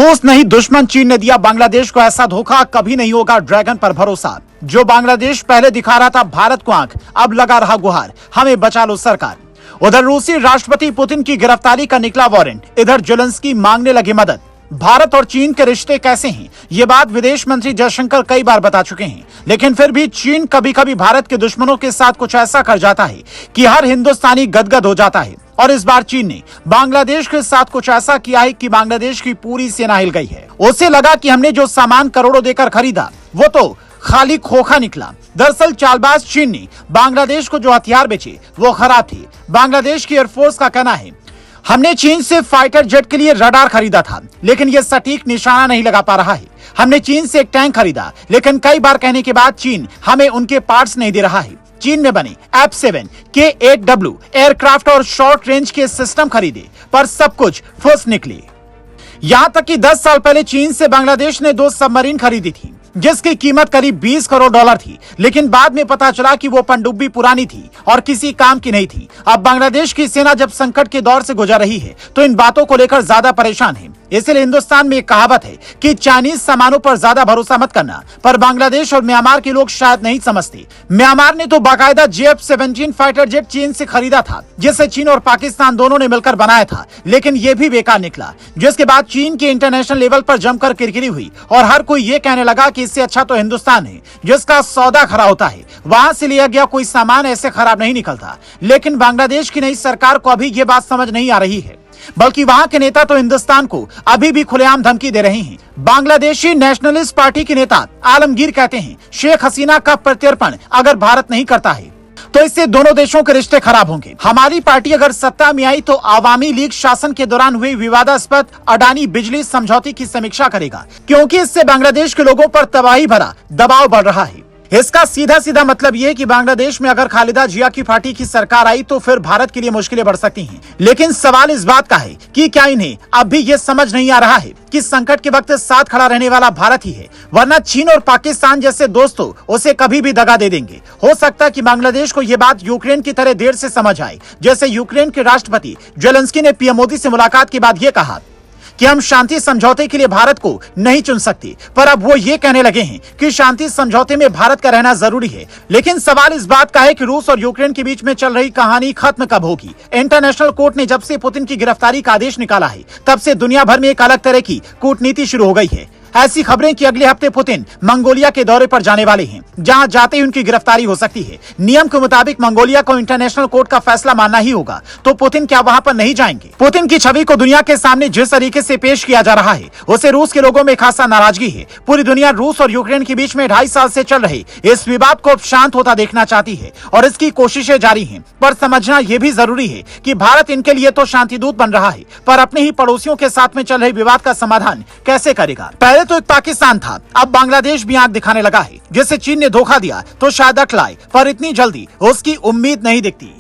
दोस्त नहीं दुश्मन चीन ने दिया बांग्लादेश को ऐसा धोखा, कभी नहीं होगा ड्रैगन पर भरोसा। जो बांग्लादेश पहले दिखा रहा था भारत को आंख, अब लगा रहा गुहार, हमें बचा लो सरकार। उधर रूसी राष्ट्रपति पुतिन की गिरफ्तारी का निकला वारंट, इधर जेलेंस्की मांगने लगे मदद। भारत और चीन के रिश्ते कैसे हैं, ये बात विदेश मंत्री जयशंकर कई बार बता चुके हैं, लेकिन फिर भी चीन कभी कभी भारत के दुश्मनों के साथ कुछ ऐसा कर जाता है कि हर हिंदुस्तानी गदगद हो जाता है। और इस बार चीन ने बांग्लादेश के साथ कुछ ऐसा किया है कि बांग्लादेश की पूरी सेना हिल गई है। उसे लगा कि हमने जो सामान करोड़ों देकर खरीदा वो तो खाली खोखा निकला। दरअसल चालबाज चीन ने बांग्लादेश को जो हथियार बेचे वो खराब थे। बांग्लादेश की एयरफोर्स का कहना है, हमने चीन से फाइटर जेट के लिए रडार खरीदा था, लेकिन यह सटीक निशाना नहीं लगा पा रहा है। हमने चीन से एक टैंक खरीदा, लेकिन कई बार कहने के बाद चीन हमें उनके पार्ट्स नहीं दे रहा है। चीन में बने F7 K8W एयरक्राफ्ट और शॉर्ट रेंज के सिस्टम खरीदे, पर सब कुछ फुस निकले। यहां तक कि 10 साल पहले चीन से बांग्लादेश ने 2 सबमरीन खरीदी थी, जिसकी कीमत करीब $20 करोड़ थी, लेकिन बाद में पता चला कि वो पनडुब्बी पुरानी थी और किसी काम की नहीं थी। अब बांग्लादेश की सेना जब संकट के दौर से गुजर रही है तो इन बातों को लेकर ज्यादा परेशान है। इसलिए हिंदुस्तान में एक कहावत है कि चाइनीज सामानों पर ज्यादा भरोसा मत करना, पर बांग्लादेश और म्यांमार के लोग शायद नहीं समझते। म्यांमार ने तो बाकायदा JF-17 फाइटर जेट चीन से खरीदा था, जिसे चीन और पाकिस्तान दोनों ने मिलकर बनाया था, लेकिन ये भी बेकार निकला। जिसके बाद चीन के इंटरनेशनल लेवल पर जमकर किरकिरी हुई और हर कोई ये कहने लगा कि इससे अच्छा तो हिंदुस्तान है, जिसका सौदा खरा होता है। वहां से लिया गया कोई सामान ऐसे खराब नहीं निकलता। लेकिन बांग्लादेश की नई सरकार को अभी ये बात समझ नहीं आ रही है, बल्कि वहां के नेता तो हिंदुस्तान को अभी भी खुलेआम धमकी दे रहे हैं। बांग्लादेशी नेशनलिस्ट पार्टी के नेता आलमगीर कहते हैं, शेख हसीना का प्रत्यर्पण अगर भारत नहीं करता है तो इससे दोनों देशों के रिश्ते खराब होंगे। हमारी पार्टी अगर सत्ता में आई तो आवामी लीग शासन के दौरान हुई विवादास्पद अडानी बिजली समझौते की समीक्षा करेगा, क्योंकि इससे बांग्लादेश के लोगों पर तबाही भरा दबाव बढ़ रहा है। इसका सीधा सीधा मतलब ये कि बांग्लादेश में अगर खालिदा जिया की पार्टी की सरकार आई तो फिर भारत के लिए मुश्किलें बढ़ सकती हैं। लेकिन सवाल इस बात का है कि क्या इन्हें अब भी ये समझ नहीं आ रहा है कि संकट के वक्त साथ खड़ा रहने वाला भारत ही है, वरना चीन और पाकिस्तान जैसे दोस्तों उसे कभी भी दगा दे देंगे। हो सकता है कि बांग्लादेश को ये बात यूक्रेन की तरह देर से समझ आए। जैसे यूक्रेन के राष्ट्रपति जेलेंस्की ने पीएम मोदी से मुलाकात के बाद ये कहा कि हम शांति समझौते के लिए भारत को नहीं चुन सकते, पर अब वो ये कहने लगे हैं कि शांति समझौते में भारत का रहना जरूरी है। लेकिन सवाल इस बात का है कि रूस और यूक्रेन के बीच में चल रही कहानी खत्म कब होगी। इंटरनेशनल कोर्ट ने जब से पुतिन की गिरफ्तारी का आदेश निकाला है, तब से दुनिया भर में एक अलग तरह की कूटनीति शुरू हो गई है। ऐसी खबरें कि अगले हफ्ते पुतिन मंगोलिया के दौरे पर जाने वाले हैं, जहां जाते ही उनकी गिरफ्तारी हो सकती है। नियम के मुताबिक मंगोलिया को इंटरनेशनल कोर्ट का फैसला मानना ही होगा, तो पुतिन क्या वहां पर नहीं जाएंगे? पुतिन की छवि को दुनिया के सामने जिस तरीके से पेश किया जा रहा है, उससे रूस के लोगों में खासा नाराजगी है। पूरी दुनिया रूस और यूक्रेन के बीच में 2.5 साल से चल रहे इस विवाद को शांत होता देखना चाहती है और इसकी कोशिशें जारी हैं। पर समझना यह भी जरूरी है कि भारत इनके लिए तो शांति दूत बन रहा है, पर अपने ही पड़ोसियों के साथ में चल रहे विवाद का समाधान कैसे करेगा? पहले तो एक पाकिस्तान था, अब बांग्लादेश भी आंख दिखाने लगा है। जिसे चीन ने धोखा दिया तो शायद अटलाए, पर इतनी जल्दी उसकी उम्मीद नहीं दिखती।